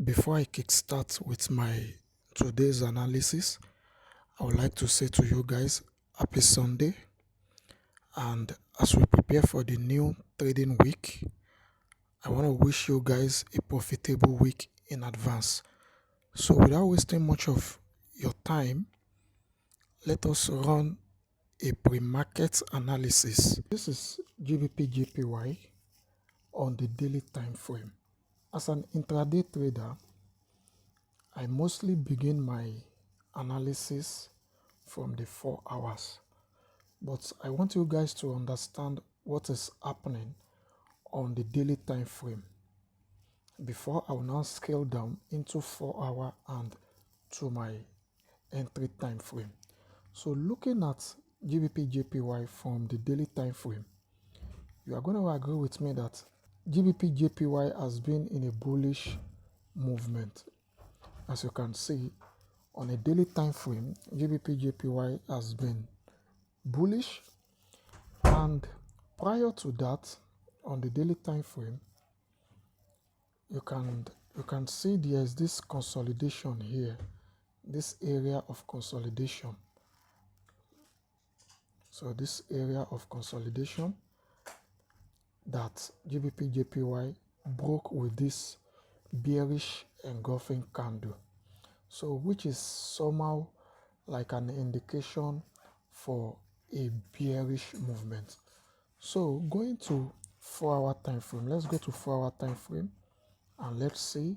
Before I kickstart with my today's analysis, I would like to say to you guys, happy Sunday. And as we prepare for the new trading week, I want to wish you guys a profitable week in advance. So without wasting much of your time, let us run a pre-market analysis. This is gbpjpy on the daily time frame. As an intraday trader, I mostly begin my analysis from the 4 hours, but I want you guys to understand what is happening on the daily time frame before I will now scale down into 4 hour and to my entry time frame. So looking at gbpjpy from the daily time frame, you are going to agree with me that gbpjpy has been in a bullish movement. As you can see, on a daily time frame, gbpjpy has been bullish, and prior to that, on the daily time frame, you can see there's this consolidation here, this area of consolidation. So this area of consolidation that gbpjpy broke with this bearish engulfing candle, so which is somehow like an indication for a bearish movement. So going to 4 hour time frame, let's go to 4 hour time frame and let's see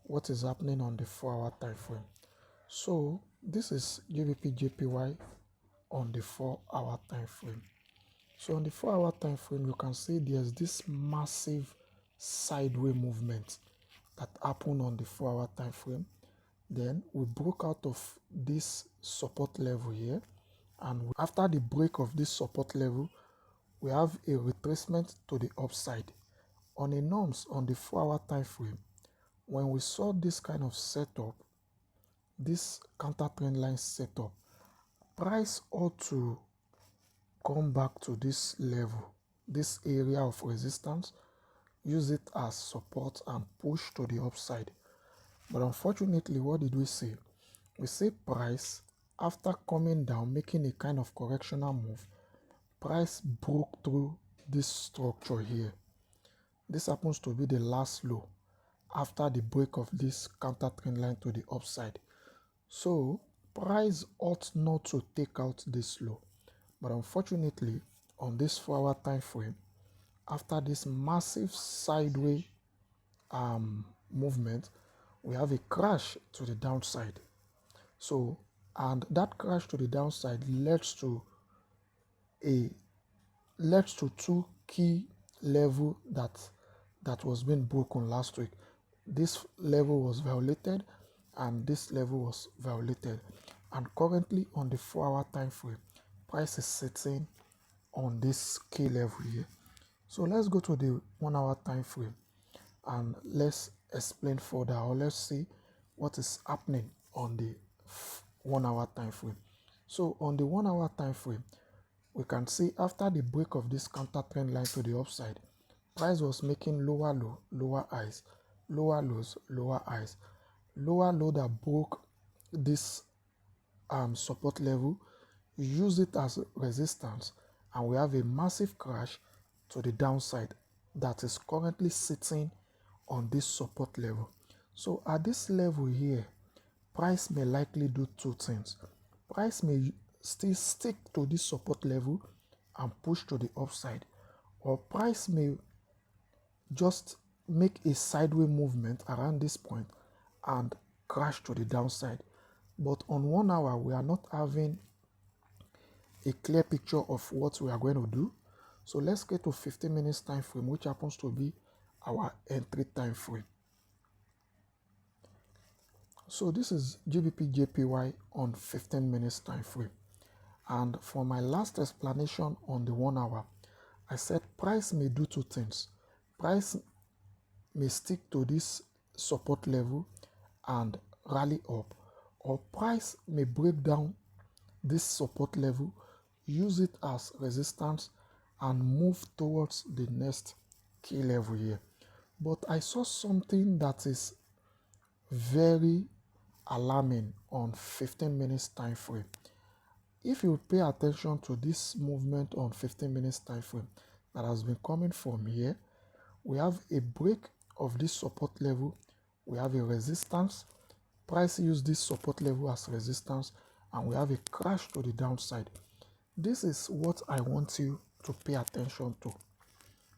what is happening on the 4 hour time frame. So this is gbpjpy on the 4 hour time frame. So on the 4 hour time frame, you can see there's this massive sideways movement that happened on the 4 hour time frame. Then we broke out of this support level here, and after the break of this support level, we have a retracement to the upside. On a norms on the 4 hour time frame, when we saw this kind of setup, this counter trend line setup, price ought to come back to this level, this area of resistance, use it as support and push to the upside. But unfortunately, what did we see? We see price, after coming down, making a kind of correctional move, price broke through this structure here. This happens to be the last low after the break of this counter trend line to the upside. So price ought not to take out this low, but unfortunately on this 4 hour time frame, after this massive sideways movement, we have a crash to the downside. So, and that crash to the downside leads to two key level that was being broken last week. This level was violated and this level was violated, and currently on the 4 hour time frame, price is sitting on this key level here. So let's go to the 1 hour time frame and let's explain further, or let's see what is happening on the 1 hour time frame. So on the 1 hour time frame, we can see after the break of this counter trend line to the upside, price was making lower low, lower highs, lower lows, lower highs, lower low that broke this support level, use it as resistance, and we have a massive crash to the downside that is currently sitting on this support level. So at this level here, price may likely do two things. Price may still stick to this support level and push to the upside, or price may just make a sideways movement around this point and crash to the downside. But on 1 hour, we are not having a clear picture of what we are going to do. So let's get to 15 minutes time frame, which happens to be our entry time frame. So this is gbpjpy on 15 minutes time frame. And for my last explanation on the 1 hour, I said price may do two things. Price may stick to this support level and rally up, or price may break down this support level, use it as resistance, and move towards the next key level here. But I saw something that is very alarming on 15 minutes time frame. If you pay attention to this movement on 15 minutes time frame that has been coming from here, we have a break of this support level, we have a resistance, price use this support level as resistance, and we have a crash to the downside. This is what I want you to pay attention to.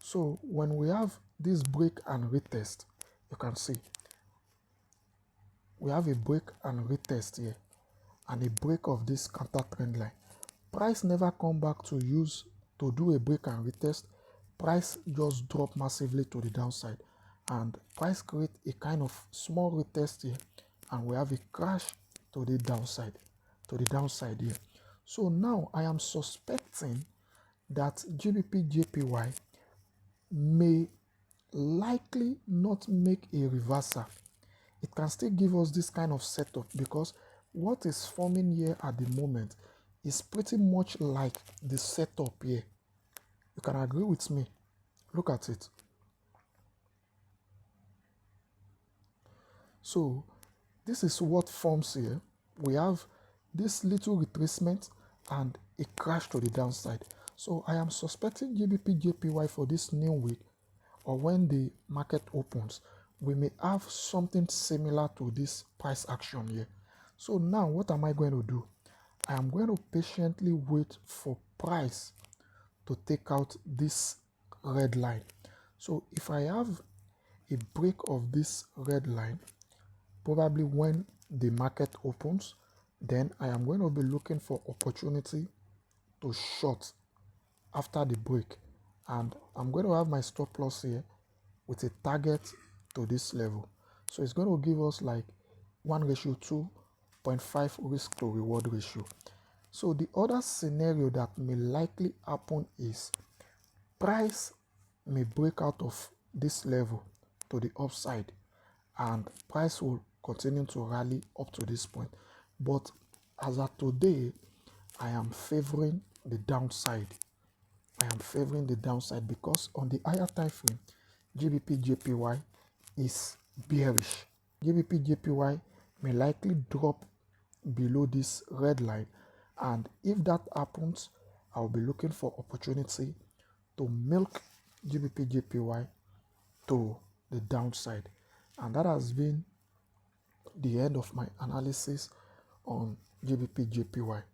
So when we have this break and retest, you can see we have a break and retest here and a break of this counter trend line. Price never come back to do a break and retest. Price just drop massively to the downside, and price create a kind of small retest here, and we have a crash to the downside here. So now I am suspecting that GBPJPY may likely not make a reversal. It can still give us this kind of setup, because what is forming here at the moment is pretty much like the setup here. You can agree with me. Look at it. So this is what forms here. We have this little retracement and a crash to the downside. So I am suspecting GBPJPY for this new week, or when the market opens, we may have something similar to this price action here. So now what am I going to do? I am going to patiently wait for price to take out this red line. So if I have a break of this red line, probably when the market opens, then I am going to be looking for opportunity to short after the break, and I'm going to have my stop loss here with a target to this level. So it's going to give us like 1:2.5 risk to reward ratio. So the other scenario that may likely happen is price may break out of this level to the upside, and price will continue to rally up to this point. But as of today, I am favoring the downside. Because on the higher time frame, GBPJPY is bearish. GBPJPY may likely drop below this red line, and if that happens, I'll be looking for opportunity to milk GBPJPY to the downside. And that has been the end of my analysis on GBPJPY.